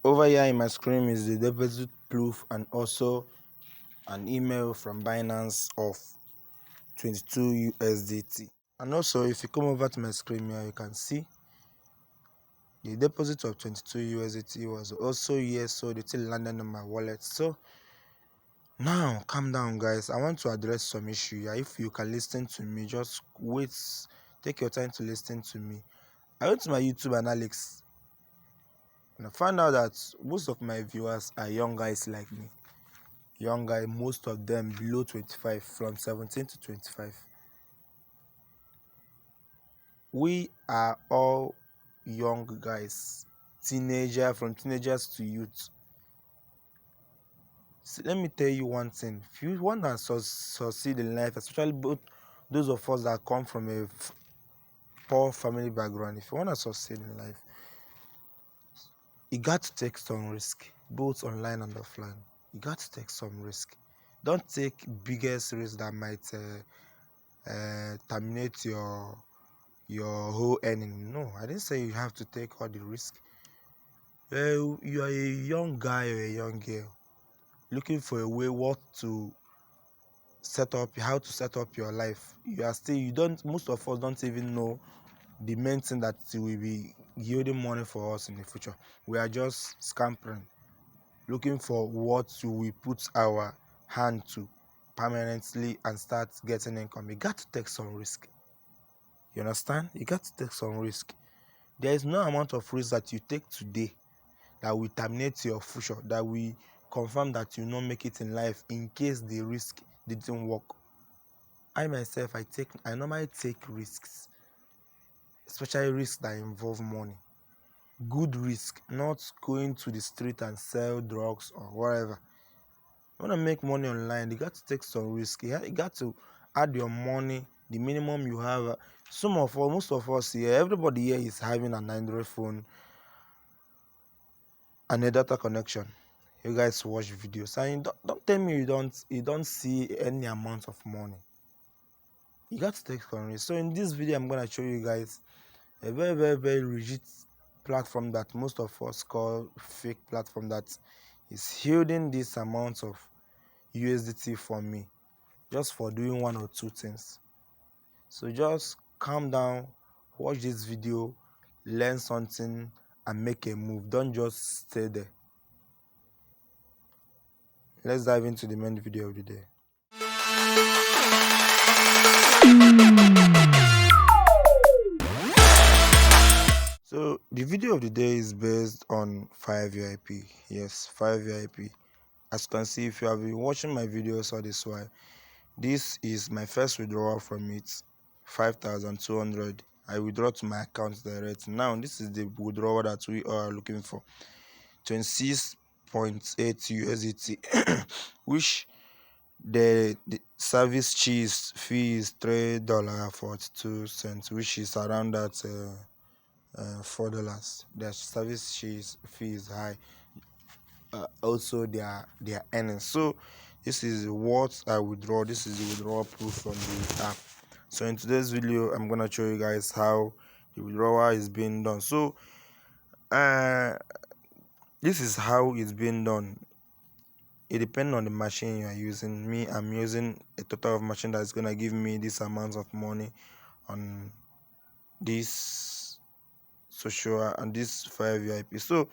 Over here in my screen is the deposit proof and also an email from Binance of 22 USDT. And also, if you come over to my screen here, you can see the deposit of 22 USDT was also here, so the thing landed on my wallet. So now, calm down, guys. I want to address some issue here. If you can listen to me, just wait, take your time to listen to me. I went to my YouTube analytics and I found out that most of my viewers are young guys like me. Young guy, most of them below 25, from 17 to 25. We are all young guys, from teenagers to youth. So let me tell you one thing: if you want to succeed in life, especially both those of us that come from a poor family background, if you want to succeed in life, you got to take some risk, both online and offline. You got to take some risk. Don't take biggest risk that might terminate your whole earning. No, I didn't say you have to take all the risk. You are a young guy or a young girl looking for a way how to set up your life. Most of us don't even know the main thing that will be yielding money for us in the future. We are just scampering, looking for what we put our hand to permanently and start getting income. You got to take some risk. You understand? You got to take some risk. There is no amount of risk that you take today that will terminate your future, that will confirm that you not make it in life in case the risk didn't work. I myself, I normally take risks, especially risks that involve money. Good risk, not going to the street and sell drugs or whatever. You want to make money online, you got to take some risk. You got to add your money, the minimum you have. Most of us here, everybody here is having an Android phone and a data connection. You guys watch videos and don't tell me you don't see any amount of money. You got to take some risk. So in this video, I'm gonna show you guys a very, very, very rigid platform that most of us call fake platform that is yielding this amount of USDT for me just for doing one or two things. So just calm down, watch this video, learn something and make a move. Don't just stay there. Let's dive into the main video of the day. So the video of the day is based on firevip. Yes, firevip. As you can see, if you have been watching my videos all this while, this is my first withdrawal from it, 5,200. I withdraw to my account direct. Now this is the withdrawal that we are looking for, 26.8 USDT, which the service fee is $3.42, which is around that $4. Their service fee is high. Also their earnings. So this is what I withdraw. This is the withdrawal proof from the app. So in today's video, I'm gonna show you guys how the withdrawal is being done. So this is how it's being done. It depends on the machine you are using. I'm using a total of machine that's gonna give me this amount of money on this social and this firevip. So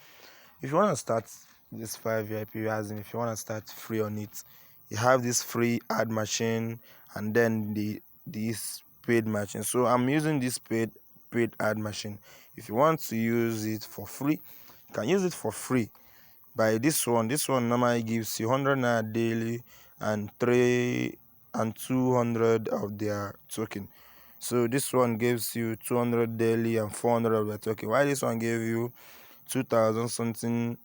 if you want to start this firevip, as in if you want to start free on it, you have this free ad machine and then this paid machine. So I'm using this paid ad machine. If you want to use it for free, you can use it for free by this one. This one normally gives you 100 naira daily and 200 of their token. So this one gives you 200 daily and 400 of their token, while this one gave you 2,000 something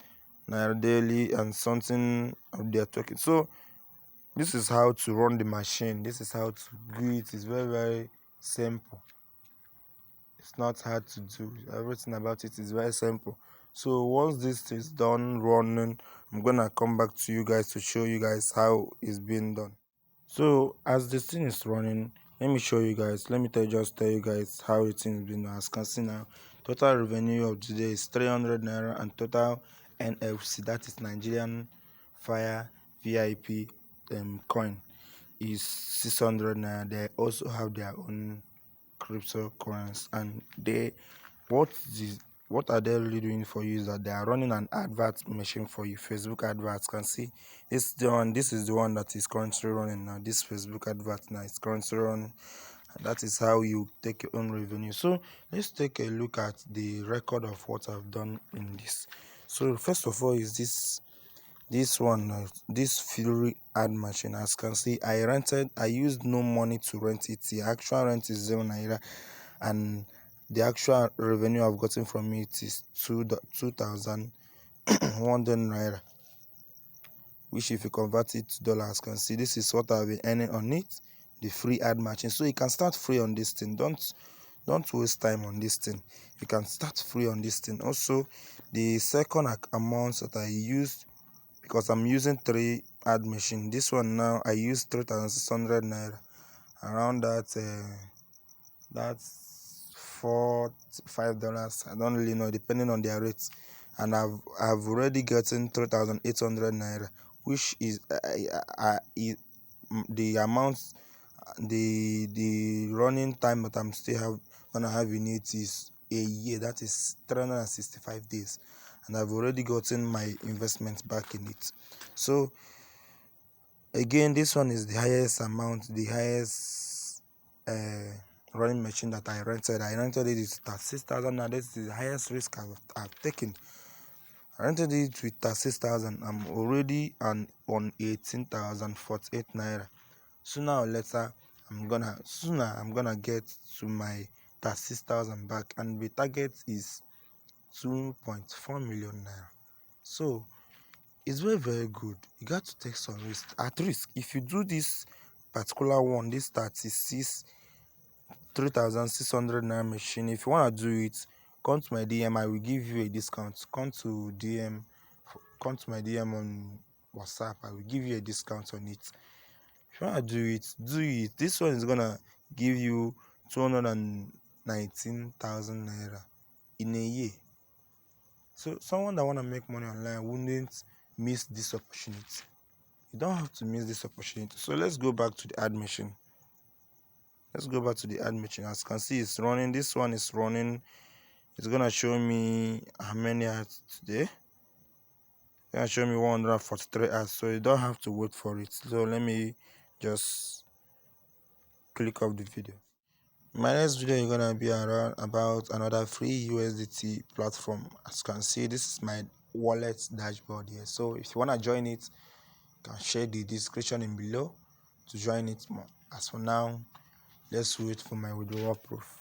naira daily and something of their token. So this is how to run the machine. This is how to do it. It's very, very simple. It's not hard to do. Everything about it is very simple. So once this is done running, I'm gonna come back to you guys to show you guys how it's being done. So as this thing is running, let me show you guys. Let me just tell you guys how it is being done. As you can see now, total revenue of today is 300 naira and total NFC, that is Nigerian Fire VIP coin, is 600 naira. They also have their own cryptocurrencies, and what are they really doing for you is that they are running an advert machine for you. Facebook adverts, can see this is the one that is currently running now. This Facebook advert now is currently running, and that is how you take your own revenue. So let's take a look at the record of what I've done in this. So first of all is this one, this free ad machine. As you can see, I used no money to rent it. The actual rent is 0 naira, and the actual revenue I've gotten from it is 2,100 naira, which if you convert it to dollars, can see this is what I've been earning on it, the free ad machine. So you can start free on this thing. Don't waste time on this thing. You can start free on this thing. Also, the second amount that I used, because I'm using 3 ad machine, this one now I use 3,600 naira, around that's $4-5. I don't really know, depending on their rates. And I've already gotten 3,800 naira, which is the amount, the running time that I'm still gonna have in it is a year. That is 365 days, and I've already gotten my investment back in it. So again, this one is the highest amount, the highest running machine that I rented. I rented it at 6,000. Now this is the highest risk I've taken. I rented it with 6,000. I'm already on 18,048 naira. Sooner or later, I'm gonna get to my 6,000 back, and the target is 2.4 million naira. So it's very good. You got to take some risk. At risk, if you do this particular one, this 3,600 naira machine, if you want to do it, come to my DM. I will give you a discount. Come to my DM on WhatsApp. I will give you a discount on it. If you want to do it. This one is gonna give you 219,000 naira in a year. So someone that want to make money online wouldn't miss this opportunity. You don't have to miss this opportunity. So let's go back to the ad machine. As you can see, it's running. This one is running. It's gonna show me how many ads today. It's gonna show me 143 ads, so you don't have to wait for it. So let me just click off the video. My next video is gonna be around about another free USDT platform. As you can see, this is my wallet dashboard here. So if you wanna join it, you can share the description in below to join it more. As for now, let's wait for my withdrawal proof.